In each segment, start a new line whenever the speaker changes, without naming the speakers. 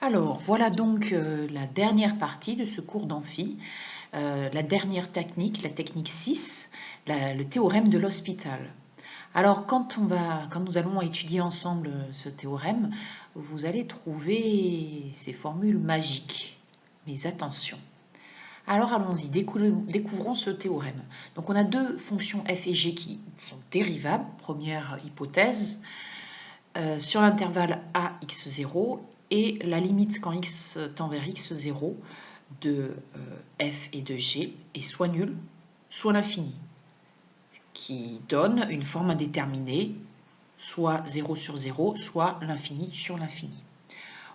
Alors, voilà donc la dernière partie de ce cours d'amphi, la dernière technique, la technique 6, le théorème de l'hospital. Alors, quand nous allons étudier ensemble ce théorème, vous allez trouver ces formules magiques. Mais attention. Alors, allons-y, découvrons ce théorème. Donc, on a deux fonctions f et g qui sont dérivables, première hypothèse, sur l'intervalle ax0 et la limite quand x tend vers x0 de f et de g est soit nulle, soit l'infini, qui donne une forme indéterminée, soit 0 sur 0, soit l'infini sur l'infini.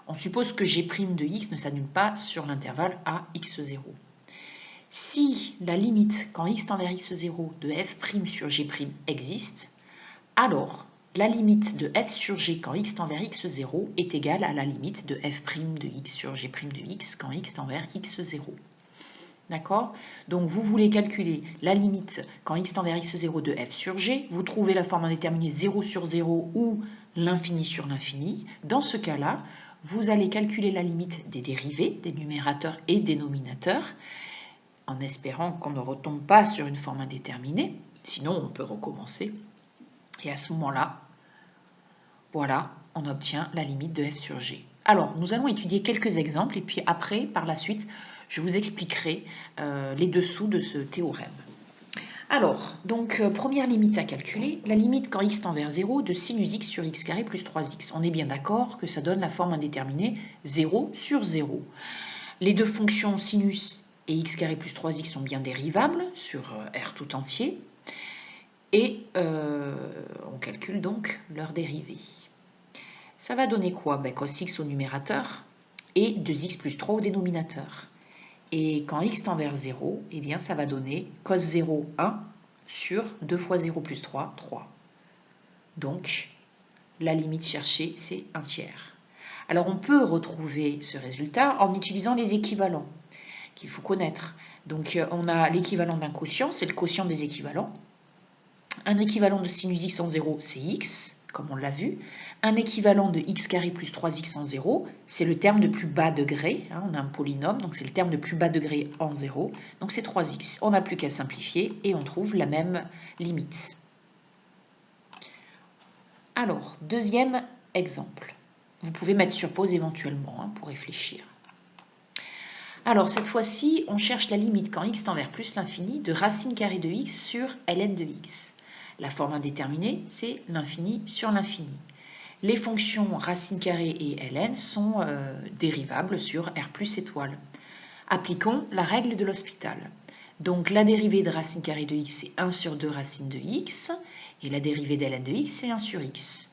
On suppose que g' de x ne s'annule pas sur l'intervalle ax0. Si la limite quand x tend vers x0 de f' sur g' existe, alors la limite de f sur g quand x tend vers x0 est égale à la limite de f' de x sur g' de x quand x tend vers x0. D'accord? Donc vous voulez calculer la limite quand x tend vers x0 de f sur g, vous trouvez la forme indéterminée 0 sur 0 ou l'infini sur l'infini. Dans ce cas-là, vous allez calculer la limite des dérivés, des numérateurs et dénominateurs, en espérant qu'on ne retombe pas sur une forme indéterminée, sinon on peut recommencer. Et à ce moment-là, voilà, on obtient la limite de f sur g. Alors, nous allons étudier quelques exemples et puis après, par la suite, je vous expliquerai les dessous de ce théorème. Alors, donc, première limite à calculer, la limite quand x tend vers 0 de sinus x sur x carré plus 3x. On est bien d'accord que ça donne la forme indéterminée 0 sur 0. Les deux fonctions sinus et x carré plus 3x sont bien dérivables sur R tout entier. Et on calcule donc leur dérivée. Ça va donner quoi? Cos x au numérateur et 2x plus 3 au dénominateur. Et quand x tend vers 0, eh bien, ça va donner cos 0, 1 sur 2 fois 0 plus 3, 3. Donc, la limite cherchée, c'est 1 tiers. Alors, on peut retrouver ce résultat en utilisant les équivalents qu'il faut connaître. Donc, on a l'équivalent d'un quotient, c'est le quotient des équivalents. Un équivalent de sinus x en 0, c'est x, comme on l'a vu. Un équivalent de x carré plus 3x en 0, c'est le terme de plus bas degré. On a un polynôme, donc c'est le terme de plus bas degré en 0. Donc c'est 3x. On n'a plus qu'à simplifier et on trouve la même limite. Alors, deuxième exemple. Vous pouvez mettre sur pause éventuellement pour réfléchir. Alors, cette fois-ci, on cherche la limite quand x tend vers plus l'infini de racine carrée de x sur ln de x. La forme indéterminée, c'est l'infini sur l'infini. Les fonctions racine carrée et ln sont dérivables sur r plus étoile. Appliquons la règle de l'hospital. Donc la dérivée de racine carrée de x, c'est 1 sur 2 racine de x, et la dérivée de ln de x, c'est 1 sur x.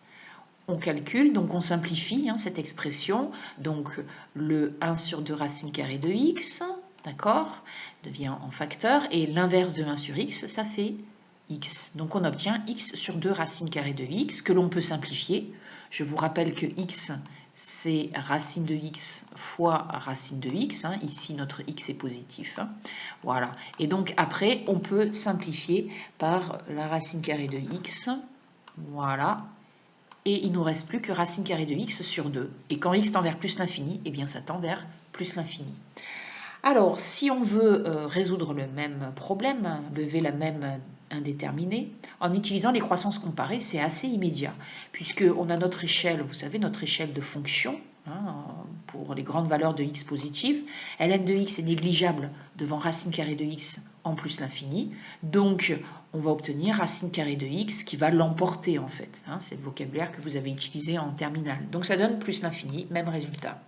On calcule, donc on simplifie cette expression, donc le 1 sur 2 racine carrée de x, d'accord, devient en facteur, et l'inverse de 1 sur x, ça fait x. Donc on obtient x sur 2 racine carrée de x, que l'on peut simplifier. Je vous rappelle que x, c'est racine de x fois racine de x. Ici, notre x est positif. Voilà. Et donc après, on peut simplifier par la racine carrée de x. Voilà. Et il ne nous reste plus que racine carrée de x sur 2. Et quand x tend vers plus l'infini, eh bien ça tend vers plus l'infini. Alors, si on veut résoudre le même problème, lever la même indéterminée, en utilisant les croissances comparées, c'est assez immédiat, puisqu'on a notre échelle, vous savez, notre échelle de fonction, pour les grandes valeurs de x positives. ln de x est négligeable devant racine carrée de x en plus l'infini, donc on va obtenir racine carrée de x qui va l'emporter en fait. C'est le vocabulaire que vous avez utilisé en terminale. Donc ça donne plus l'infini, même résultat.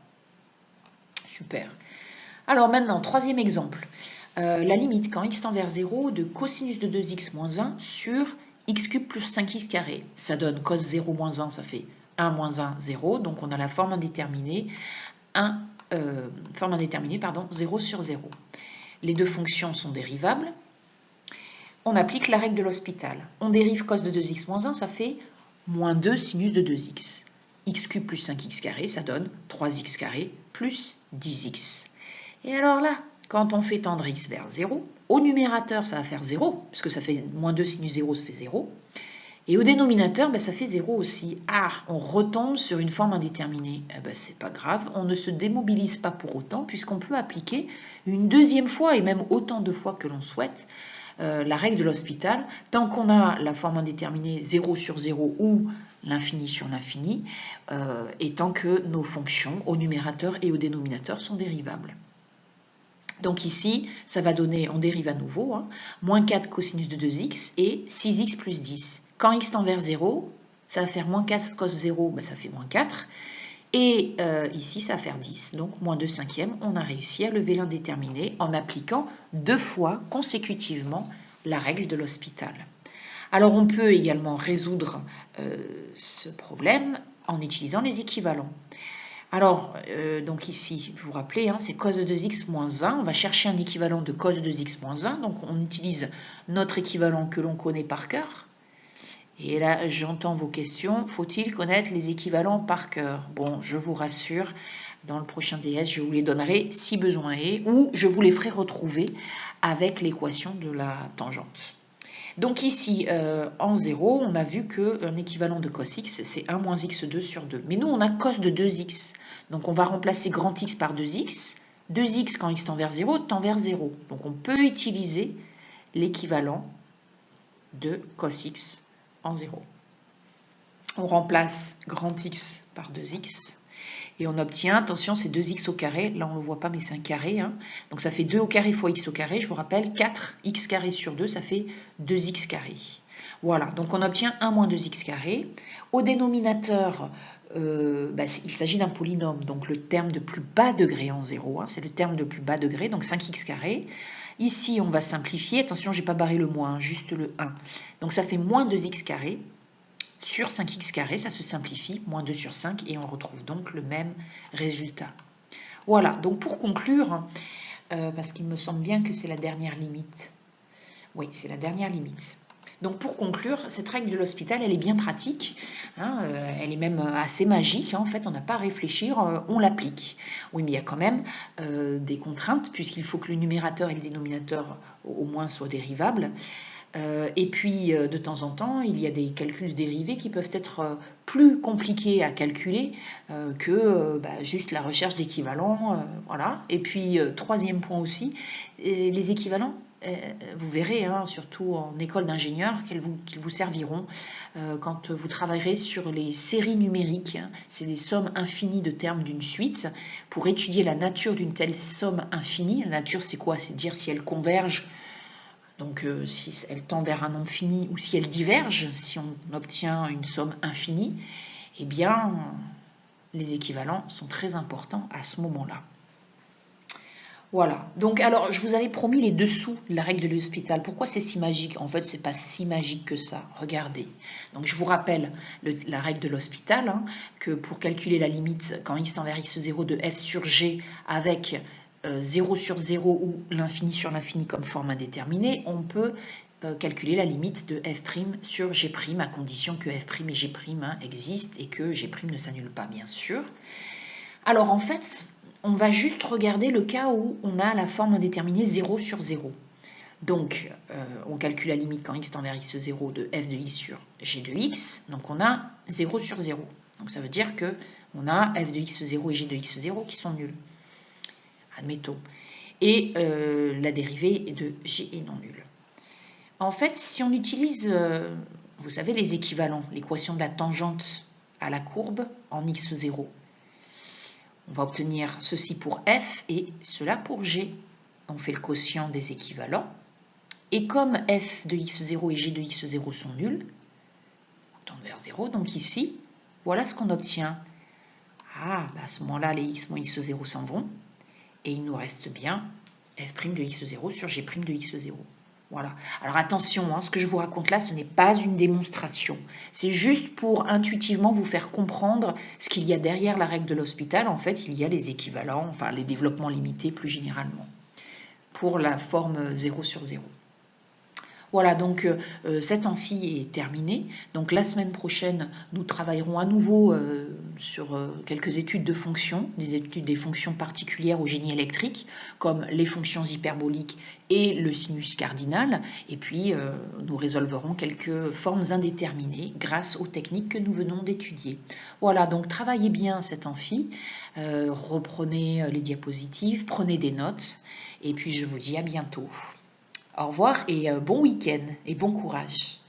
Super. Alors maintenant, troisième exemple. La limite quand x tend vers 0 de cosinus de 2x moins 1 sur x cube plus 5x carré. Ça donne cos 0 moins 1, ça fait 1 moins 1, 0. Donc on a la forme indéterminée, 0 sur 0. Les deux fonctions sont dérivables. On applique la règle de l'hospital. On dérive cos de 2x moins 1, ça fait moins 2 sinus de 2x. X cube plus 5x carré, ça donne 3x carré plus 10x. Et alors là, quand on fait tendre x vers 0, au numérateur, ça va faire 0, puisque ça fait moins 2 sinus 0, ça fait 0. Et au dénominateur, ben, ça fait 0 aussi. Ah, on retombe sur une forme indéterminée. Eh ben, c'est pas grave, on ne se démobilise pas pour autant, puisqu'on peut appliquer une deuxième fois, et même autant de fois que l'on souhaite, la règle de l'hospital, tant qu'on a la forme indéterminée 0 sur 0 ou l'infini sur l'infini, et tant que nos fonctions au numérateur et au dénominateur sont dérivables. Donc ici, ça va donner, on dérive à nouveau, hein, moins 4 cosinus de 2x et 6x plus 10. Quand x tend vers 0, ça va faire moins 4 cos 0, ben ça fait moins 4. Et ici, ça va faire 10, donc moins 2 cinquièmes. On a réussi à lever l'indéterminé en appliquant 2 fois consécutivement la règle de l'hospital. Alors on peut également résoudre ce problème en utilisant les équivalents. Alors, donc ici, vous vous rappelez, hein, c'est cos de 2x moins 1. On va chercher un équivalent de cos de 2x moins 1. Donc, on utilise notre équivalent que l'on connaît par cœur. Et là, j'entends vos questions. Faut-il connaître les équivalents par cœur? Bon, je vous rassure, dans le prochain DS, je vous les donnerai si besoin est, ou je vous les ferai retrouver avec l'équation de la tangente. Donc ici, en 0, on a vu qu'un équivalent de cos x, c'est 1 moins x2 sur 2. Mais nous, on a cos de 2x. Donc on va remplacer grand X par 2x. 2x, quand x tend vers 0, tend vers 0. Donc on peut utiliser l'équivalent de cos x en 0. On remplace grand X par 2x. Et on obtient, attention, c'est 2x au carré. Là, on ne le voit pas, mais c'est un carré. Hein. Donc, ça fait 2 au carré fois x au carré. Je vous rappelle, 4x carré sur 2, ça fait 2x carré. Voilà, donc on obtient 1 moins 2x carré. Au dénominateur, il s'agit d'un polynôme. Donc, le terme de plus bas degré en 0, hein, c'est le terme de plus bas degré, donc 5x carré. Ici, on va simplifier. Attention, je n'ai pas barré le moins, juste le 1. Donc, ça fait moins 2x carré. Sur 5x carré, ça se simplifie, moins 2 sur 5, et on retrouve donc le même résultat. Voilà, donc pour conclure, parce qu'il me semble bien que c'est la dernière limite. Oui, c'est la dernière limite. Donc pour conclure, cette règle de l'hospital, elle est bien pratique, hein, elle est même assez magique, hein, en fait, on n'a pas à réfléchir, on l'applique. Oui, mais il y a quand même des contraintes, puisqu'il faut que le numérateur et le dénominateur au moins soient dérivables. Et puis, de temps en temps, il y a des calculs dérivés qui peuvent être plus compliqués à calculer que juste la recherche d'équivalents. Voilà. Et puis, troisième point aussi, les équivalents, vous verrez, hein, surtout en école d'ingénieur, qu'ils vous serviront quand vous travaillerez sur les séries numériques. Hein. C'est des sommes infinies de termes d'une suite. Pour étudier la nature d'une telle somme infinie, la nature, c'est quoi? C'est dire si elle converge. Donc, si elle tend vers un nombre fini ou si elle diverge, si on obtient une somme infinie, eh bien, les équivalents sont très importants à ce moment-là. Voilà. Donc, alors, je vous avais promis les dessous de la règle de l'hospital. Pourquoi c'est si magique? En fait, c'est pas si magique que ça. Regardez. Donc, je vous rappelle la règle de l'hospital, hein, que pour calculer la limite quand x tend vers x0 de f sur g avec 0 sur 0 ou l'infini sur l'infini comme forme indéterminée, on peut calculer la limite de f' sur g' à condition que f' et g' existent et que g' ne s'annule pas, bien sûr. Alors en fait, on va juste regarder le cas où on a la forme indéterminée 0 sur 0. Donc, on calcule la limite quand x tend vers x0 de f de x sur g de x. Donc, on a 0 sur 0. Donc, ça veut dire qu'on a f de x0 et g de x0 qui sont nuls. Admettons. Et la dérivée de g est non nulle. En fait, si on utilise, vous savez, les équivalents, l'équation de la tangente à la courbe en x0, on va obtenir ceci pour f et cela pour g. On fait le quotient des équivalents. Et comme f de x0 et g de x0 sont nuls, on tend vers 0, donc ici, voilà ce qu'on obtient. Ah, à ce moment-là, les x moins x0 s'en vont. Et il nous reste bien f' de x0 sur g' de x0. Voilà. Alors attention, hein, ce que je vous raconte là, ce n'est pas une démonstration. C'est juste pour intuitivement vous faire comprendre ce qu'il y a derrière la règle de l'hospital. En fait, il y a les équivalents, enfin les développements limités plus généralement, pour la forme 0 sur 0. Voilà, donc cet amphi est terminé. Donc la semaine prochaine, nous travaillerons à nouveau sur quelques études de fonctions, des fonctions particulières au génie électrique, comme les fonctions hyperboliques et le sinus cardinal. Et puis, nous résolverons quelques formes indéterminées grâce aux techniques que nous venons d'étudier. Voilà, donc travaillez bien cet amphi, reprenez les diapositives, prenez des notes, et puis je vous dis à bientôt. Au revoir et bon week-end et bon courage.